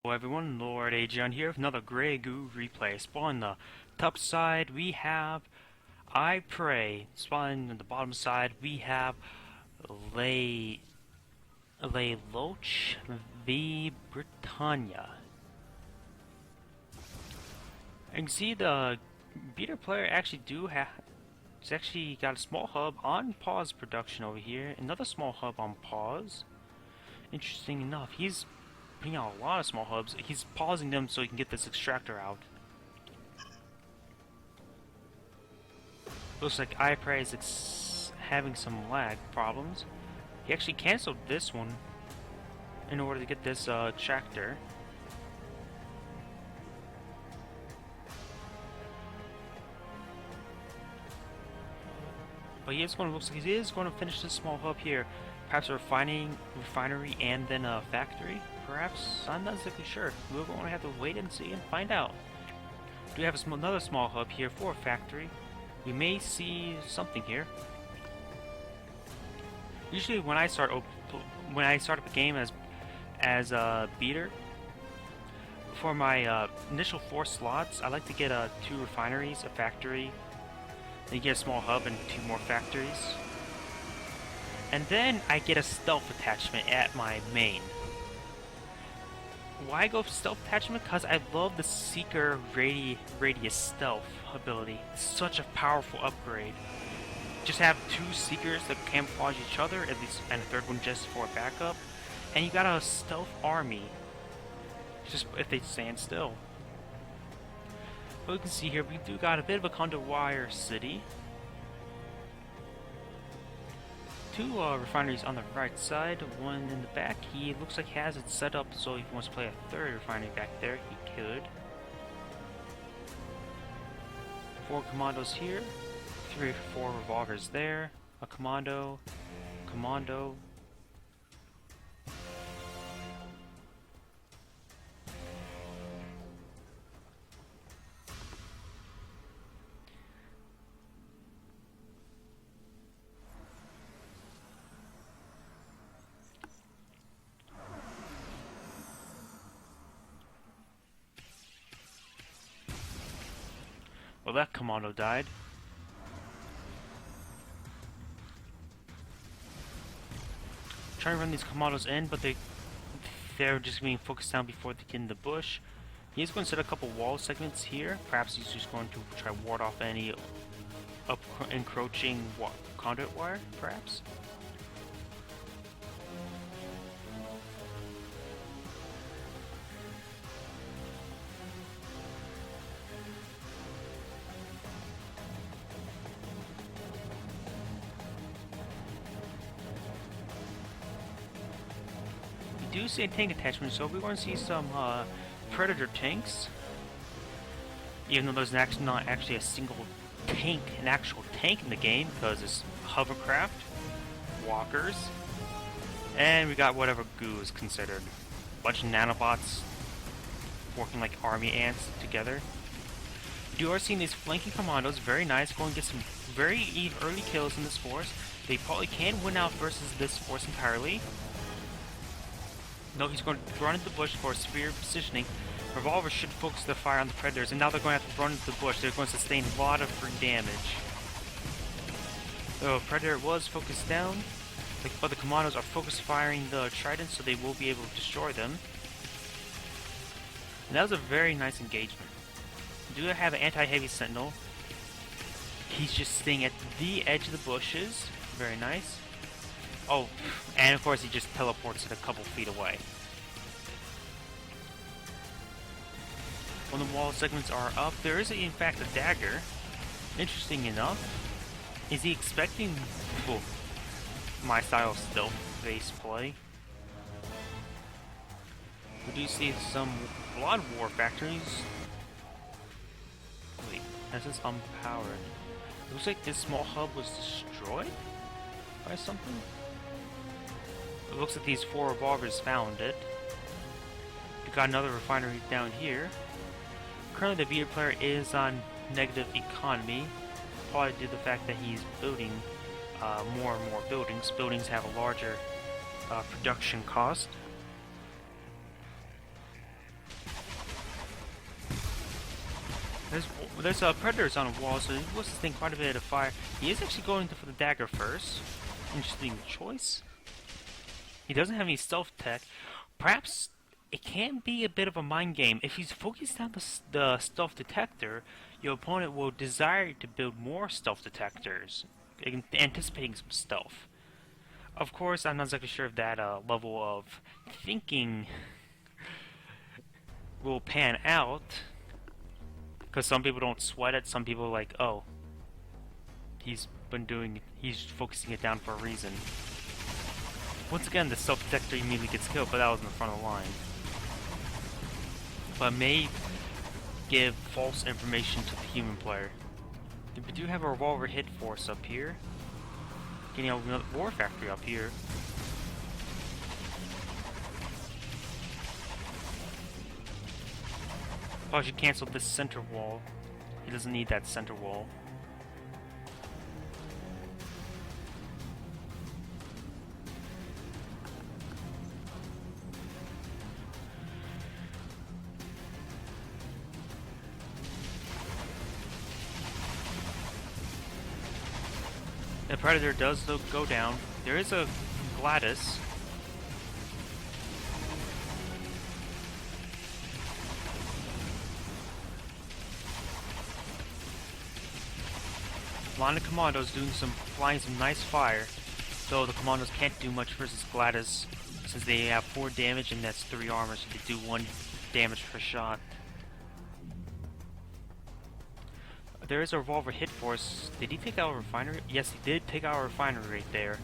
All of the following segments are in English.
Hello everyone, Lord.agion here with another Goo Replay. Spawn on the top side we have IPRAY. Spawn on the bottom side we have Lelouch v Britania. You can see the beta player actually he's actually got a small hub on pause production over here, another small hub on pause. Interesting enough, he's putting out a lot of small hubs. He's pausing them so he can get this extractor out. Looks like IPRAY is having some lag problems. He actually canceled this one in order to get this extractor. But looks like he is going to finish this small hub here. Perhaps a refinery and then a factory? Perhaps? I'm not exactly sure. We're going to have to wait and see and find out. Do we have another small hub here for a factory? We may see something here. Usually when I start up a game as a beater, for my initial 4 slots, I like to get 2 refineries, a factory, then you get a small hub and 2 more factories. And then I get a stealth attachment at my main. Why go for stealth attachment? Because I love the Seeker Radius stealth ability. It's such a powerful upgrade. Just have 2 Seekers that camouflage each other, at least, and a third one just for backup. And you got a stealth army. Just if they stand still. But you can see here, we do got a bit of a conduit wire city. 2 refineries on the right side, 1 in the back. He looks like he has it set up so if he wants to play a 3rd refinery back there, he could. 4 commandos here, 3 or 4 revolvers there, a commando. Well, that commando died. Trying to run these commandos in, but they're just being focused down before they get in the bush. He's going to set a couple wall segments here. Perhaps he's just going to try to ward off any encroaching conduit wire, perhaps. Do see a tank attachment, so we're going to see some Predator tanks. Even though there's not actually a single tank, an actual tank in the game, because it's hovercraft, walkers, and we got whatever Goo is considered. A bunch of nanobots working like army ants together. You are seeing these flanking commandos, very nice, going to get some very early kills in this force. They probably can win out versus this force entirely. No, he's going to run into the bush for severe positioning. Revolvers should focus their fire on the predators, and now they're going to have to run into the bush. They're going to sustain a lot of free damage. The predator was focused down, but the commandos are focus firing the tridents, so they will be able to destroy them. And that was a very nice engagement. We do have an anti-heavy sentinel. He's just staying at the edge of the bushes. Very nice. Oh, and of course he just teleports it a couple feet away. When the wall segments are up, there is in fact a dagger. Interesting enough. Is he expecting my style of stealth-based play? We do see some Blood War factories. Wait, this is unpowered. It looks like this small hub was destroyed by something. It looks like these 4 revolvers found it. We got another refinery down here. Currently the beta player is on negative economy, probably due to the fact that he's building more and more buildings. Buildings have a larger production cost. There's predators on a wall, so he was thinking quite a bit of fire. He is actually going for the dagger first. Interesting choice. He doesn't have any stealth tech. Perhaps it can be a bit of a mind game. If he's focused on the stealth detector, your opponent will desire to build more stealth detectors, anticipating some stealth. Of course, I'm not exactly sure if that level of thinking will pan out, because some people don't sweat it. Some people are like, oh, he's focusing it down for a reason. Once again, the stealth detector immediately gets killed, but that was in the front of the line. But may give false information to the human player. We do have a revolver hit force up here. Getting out another war factory up here. Probably should cancel this center wall. He doesn't need that center wall. The Predator does though go down. There is a Gladys. A lot of commandos flying some nice fire, though the commandos can't do much versus Gladys since they have 4 damage and that's 3 armor, so they do 1 damage per shot. There is a revolver hit force. Did he take out a refinery? Yes, he did take out a refinery right there.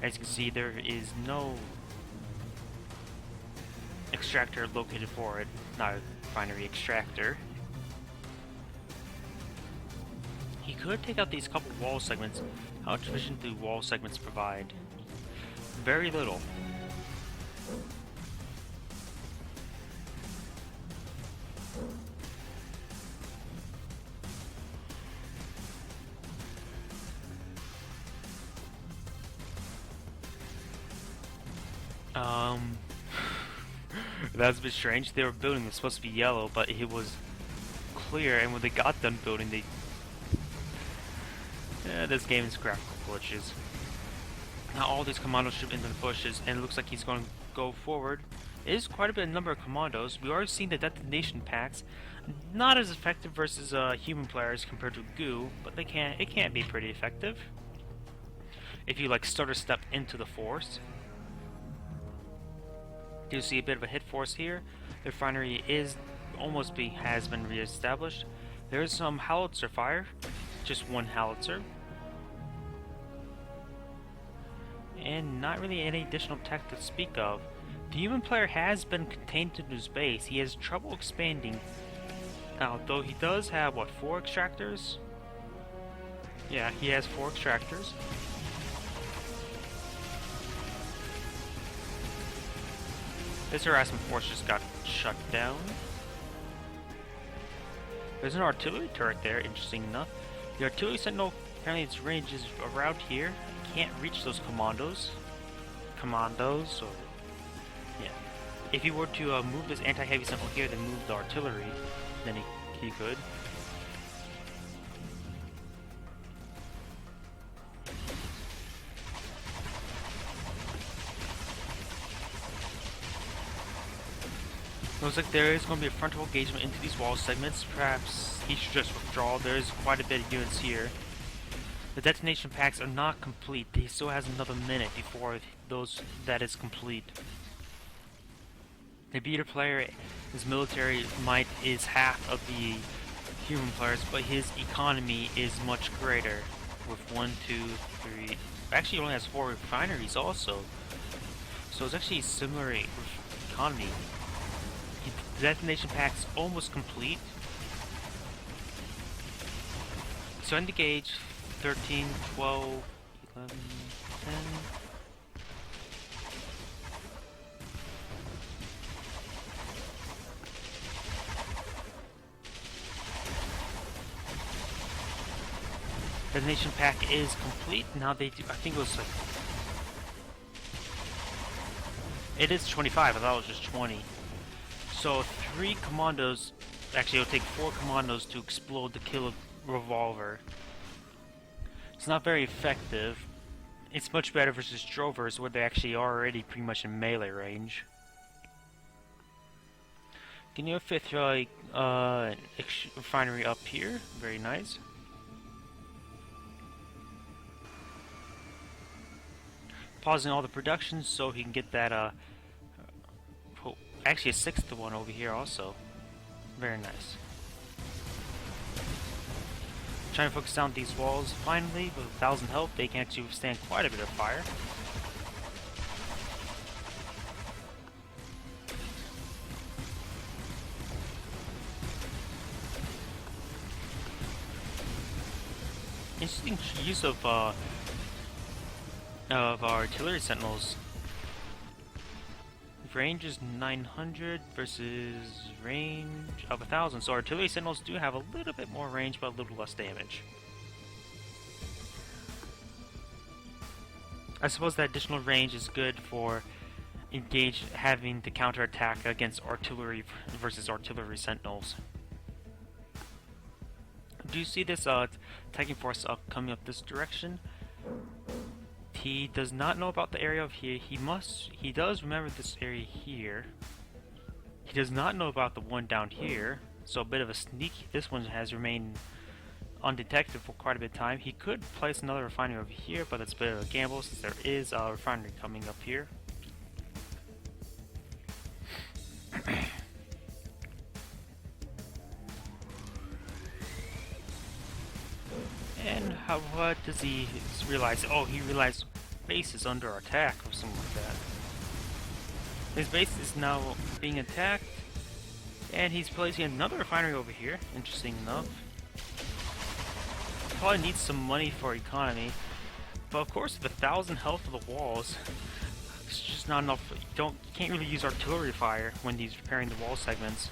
As you can see, there is no extractor located for it. Not a refinery, extractor. He could take out these couple wall segments. How much vision do wall segments provide? Very little. That's a bit strange. They were building, it was supposed to be yellow, but it was clear, and when they got done building, they... this game is graphical glitches. Now all these commandos shoot into the bushes, and it looks like he's going to go forward. It is quite a bit of number of commandos. We are seeing the detonation packs. Not as effective versus human players compared to Goo, but it can be pretty effective. If you like stutter step into the force. You see a bit of a hit force here. The refinery has been re-established. There is some howitzer fire, just 1 howitzer, and not really any additional tech to speak of. The human player has been contained to his base. He has trouble expanding. Now, though he does have what, 4 extractors? Yeah, he has 4 extractors. This harassment force just got shut down. There's an artillery turret there, interesting enough. The artillery sentinel, apparently its range is around here. It can't reach those commandos. Or... yeah. If you were to move this anti-heavy sentinel here, then move the artillery, then he could. Looks like there is going to be a frontal engagement into these wall segments. Perhaps he should just withdraw. There is quite a bit of units here. The detonation packs are not complete. He still has another minute before that is complete. The beater player, his military might is half of the human players, but his economy is much greater. With 1, 2, 3... actually he only has 4 refineries also. So it's actually a similar economy. The detonation pack's almost complete. So end the gauge, 13, 12, 11, 10. Detonation pack is complete. Now they do, I think it was like... it is 25, I thought it was just 20. So 3 commandos Actually, it'll take 4 commandos to explode to kill a revolver. It's not very effective. It's much better versus drovers, where they actually are already pretty much in melee range. Can you fit like refinery up here? Very nice. Pausing all the production so he can get that actually a 6th one over here also. Very nice. Trying to focus down these walls. Finally, with 1,000 health, they can actually withstand quite a bit of fire. Interesting use of artillery sentinels. Range is 900 versus range of 1,000. So artillery sentinels do have a little bit more range, but a little less damage. I suppose that additional range is good for having to counterattack against artillery versus artillery sentinels. Do you see this attacking force coming up this direction? He does not know about the area of here. He does remember this area here. He does not know about the one down here. So a bit of a sneak. This one has remained undetected for quite a bit of time. He could place another refinery over here, but it's a bit of a gamble since there is a refinery coming up here. And what does he realize? Oh, he realized base is under attack or something like that. His base is now being attacked, and he's placing another refinery over here. Interesting enough. Probably needs some money for economy, but of course, with 1,000 health of the walls, it's just not enough. You can't really use artillery fire when he's repairing the wall segments.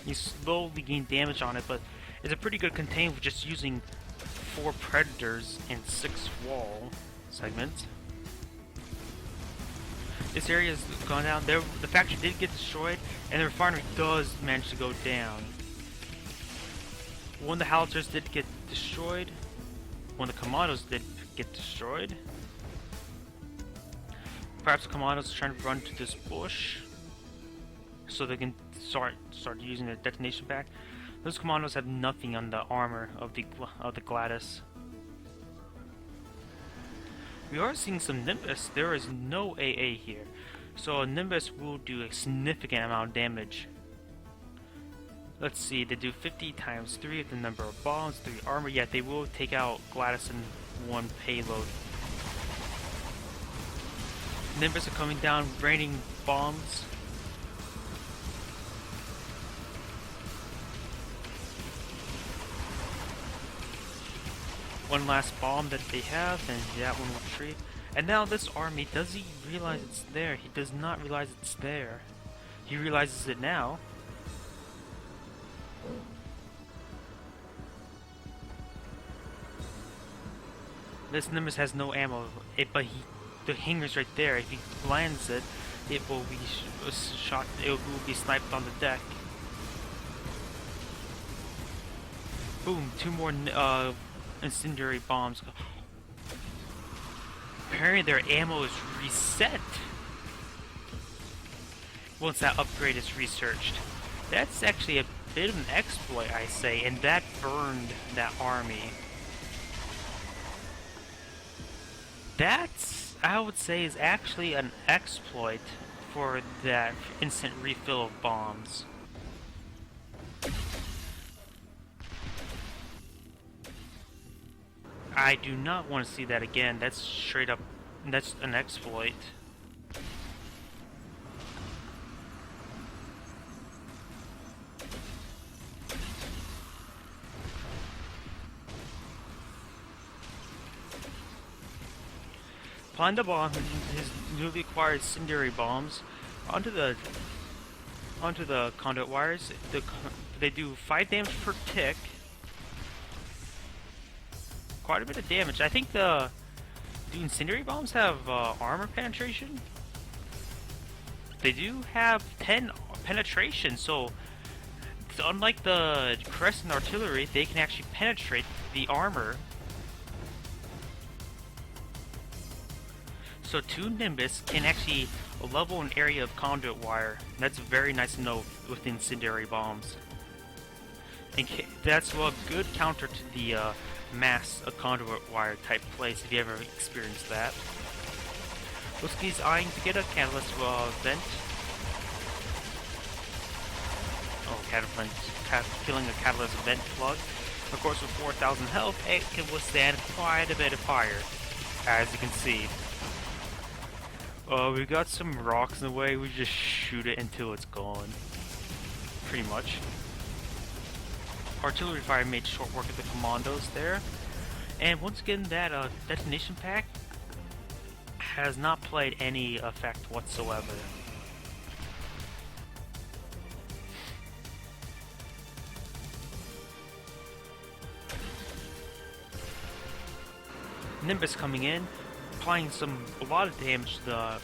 You slowly gain damage on it, but it's a pretty good contain for just using 4 predators and 6 wall segments. This area has gone down. The factory did get destroyed, and the refinery does manage to go down. One of the howitzers did get destroyed. One of the commandos did get destroyed. Perhaps the commandos are trying to run to this bush so they can start using their detonation pack. Those commandos have nothing on the armor of the Gladys. We are seeing some Nimbus. There is no AA here, so a Nimbus will do a significant amount of damage. Let's see, they do 50 times 3 of the number of bombs, 3 armor, yet they will take out Gladys in 1 payload. Nimbus are coming down, raining bombs. One last bomb that they have, and that one will retreat. And now this army, does he realize it's there? He does not realize it's there. He realizes it now. This Nimbus has no ammo, but the hangar's right there. If he lands it, it will be shot. It will be sniped on the deck. Boom! 2 more incendiary bombs. Apparently their ammo is reset once that upgrade is researched. That's actually a bit of an exploit, I say, and that burned that army. That's, I would say, is actually an exploit for that instant refill of bombs. I do not want to see that again. That's straight up, that's an exploit. Applying the bomb, his newly acquired incendiary bombs onto the conduit wires. They do 5 damage per tick. Quite a bit of damage. I think do incendiary bombs have armor penetration? They do have 10 penetration, so So unlike the Crescent artillery, they can actually penetrate the armor. So 2 Nimbus can actually level an area of conduit wire. That's very nice to know with incendiary bombs. And that's a good counter to the mass conduit wire type place if you ever experienced that. Looks like he's eyeing to get a catalyst vent. Oh, killing a catalyst vent plug. Of course, with 4,000 health, it can withstand quite a bit of fire, as you can see. We got some rocks in the way, we just shoot it until it's gone. Pretty much. Artillery fire made short work of the commandos there. And once again, that detonation pack has not played any effect whatsoever. Nimbus coming in, applying a lot of damage to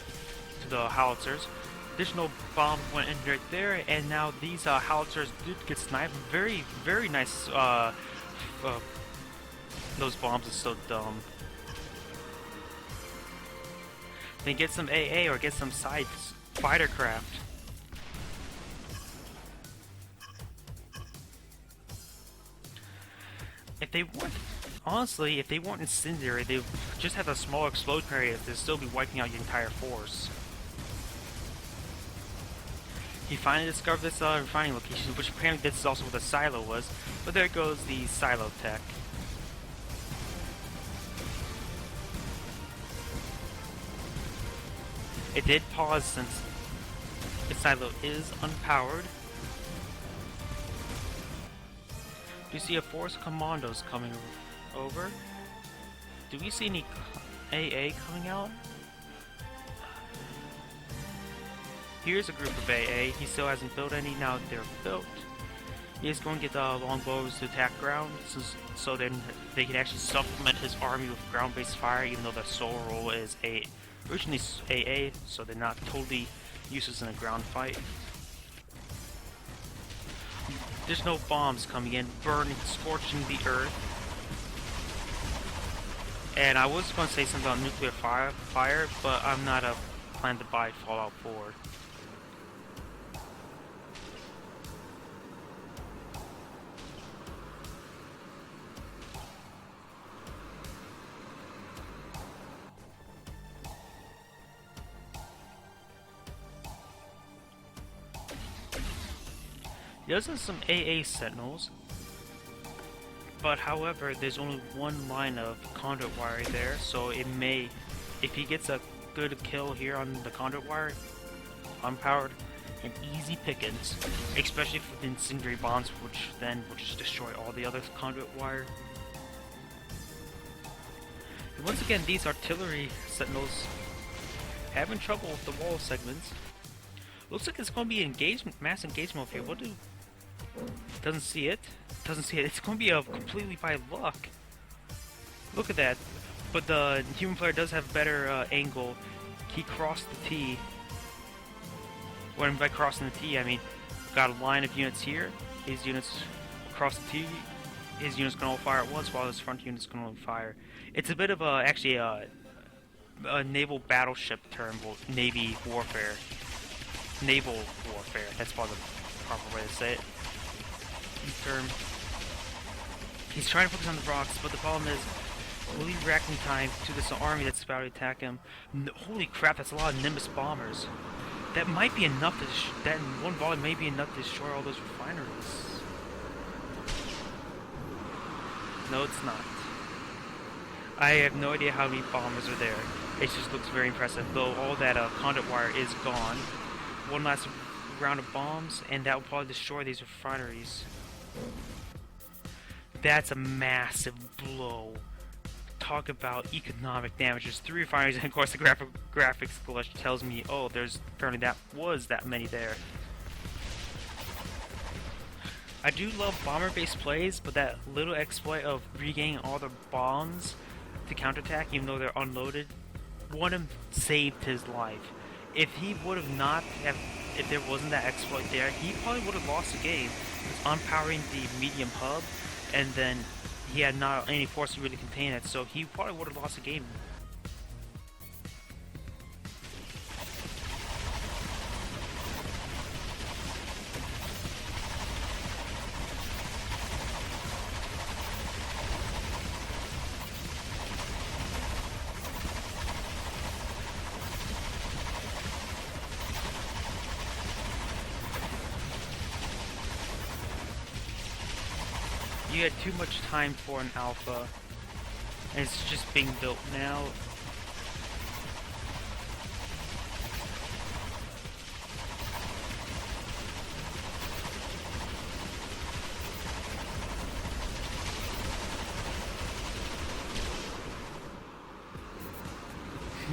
the howitzers. Additional bomb went in right there, and now these howitzers did get sniped. Very, very nice. Those bombs are so dumb. Then get some AA or get some side fighter craft. If they weren't, honestly, if they weren't incendiary, they just had a small explosion area, they'd still be wiping out your entire force. He finally discovered this refining location, which apparently this is also where the silo was, but there goes the silo tech. It did pause since the silo is unpowered. Do you see a force of commandos coming over? Do we see any AA coming out? Here's a group of AA. He still hasn't built any. Now they're built. He is going to get the longbows to attack ground, so then they can actually supplement his army with ground-based fire, even though their sole role is originally AA, so they're not totally useless in a ground fight. There's no bombs coming in, burning, scorching the earth. And I was going to say something about nuclear fire, but I'm not plan to buy Fallout 4. He does have some AA sentinels, but however, there's only one line of conduit wire there, so it may, if he gets a good kill here on the conduit wire, unpowered, and easy pickings, especially for the incendiary bombs, which then will just destroy all the other conduit wire. And once again, these artillery sentinels having trouble with the wall segments. Looks like it's going to be engagement, mass engagement here. What do? Doesn't see it. Doesn't see it. It's going to be completely by luck. Look at that. But the human player does have better angle. He crossed the T. When by crossing the T, I mean got a line of units here. His units across the T. His units can all fire at once, while his front units can only fire. It's a bit of actually a naval battleship term, Navy warfare. Naval warfare. That's probably the proper way to say it. Term. He's trying to focus on the rocks, but the problem is, will he reacting time to this army that's about to attack him? Holy crap! That's a lot of Nimbus bombers. That might be enough to that in one volley may be enough to destroy all those refineries. No, it's not. I have no idea how many bombers are there. It just looks very impressive. Though all that conduit wire is gone. One last round of bombs, and that will probably destroy these refineries. That's a massive blow. Talk about economic damage. There's 3 refineries, and of course the graphics glitch tells me, oh, there's apparently that many there. I do love bomber-based plays, but that little exploit of regaining all the bombs to counterattack, even though they're unloaded, one of them saved his life. If he would have not have if there wasn't that exploit there, he probably would have lost the game. It's unpowering the medium hub, and then he had not any force to really contain it, so he probably would have lost the game. You had too much time for an alpha, and it's just being built now.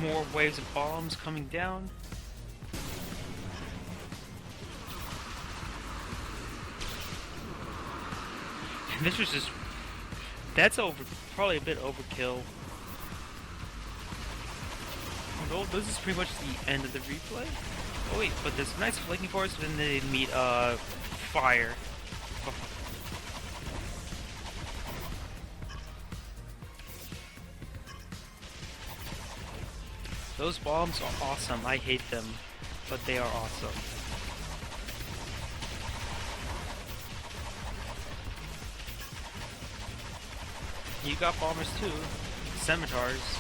More waves of bombs coming down. And this was just... That's probably a bit overkill. Well, this is pretty much the end of the replay. Oh wait, but there's nice flanking force, then they meet, fire. Those bombs are awesome. I hate them, but they are awesome. You got bombers too. Scimitars.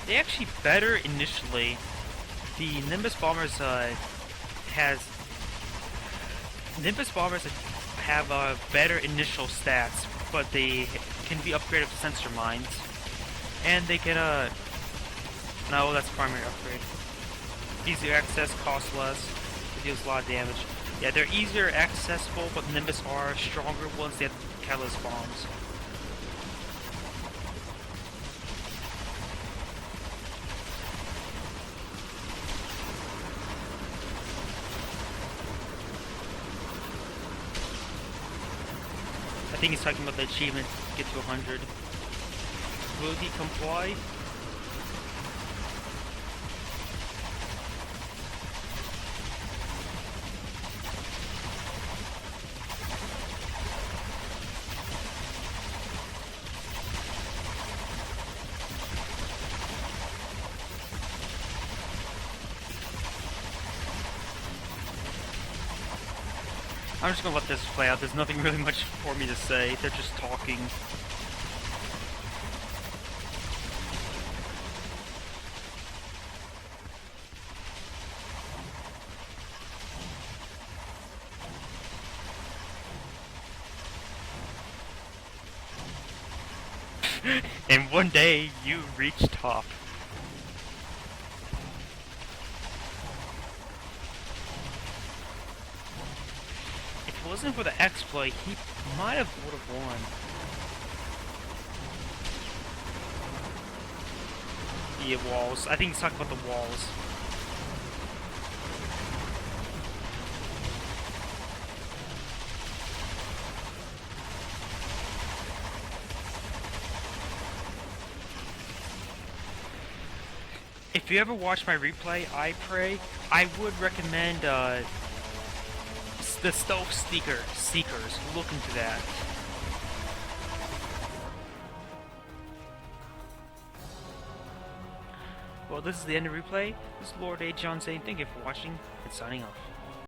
They actually better initially. The Nimbus bombers have better initial stats, but they can be upgraded with sensor mines, and they can no, that's primary upgrade. Easier access, cost less, it deals a lot of damage. Yeah, they're easier accessible, but Nimbus are stronger ones. They have catalyst bombs. I think he's talking about the achievement, get to 100. Will he comply? I'm just gonna let this play out. There's nothing really much for me to say. They're just talking. And one day, you reach top. If it wasn't for the exploit, he might have would have won. Yeah, walls. I think he's talking about the walls. If you ever watch my replay, IPRAY, I would recommend the Stealth Seekers. Look into that. Well, this is the end of replay. This is Lord.agion saying thank you for watching and signing off.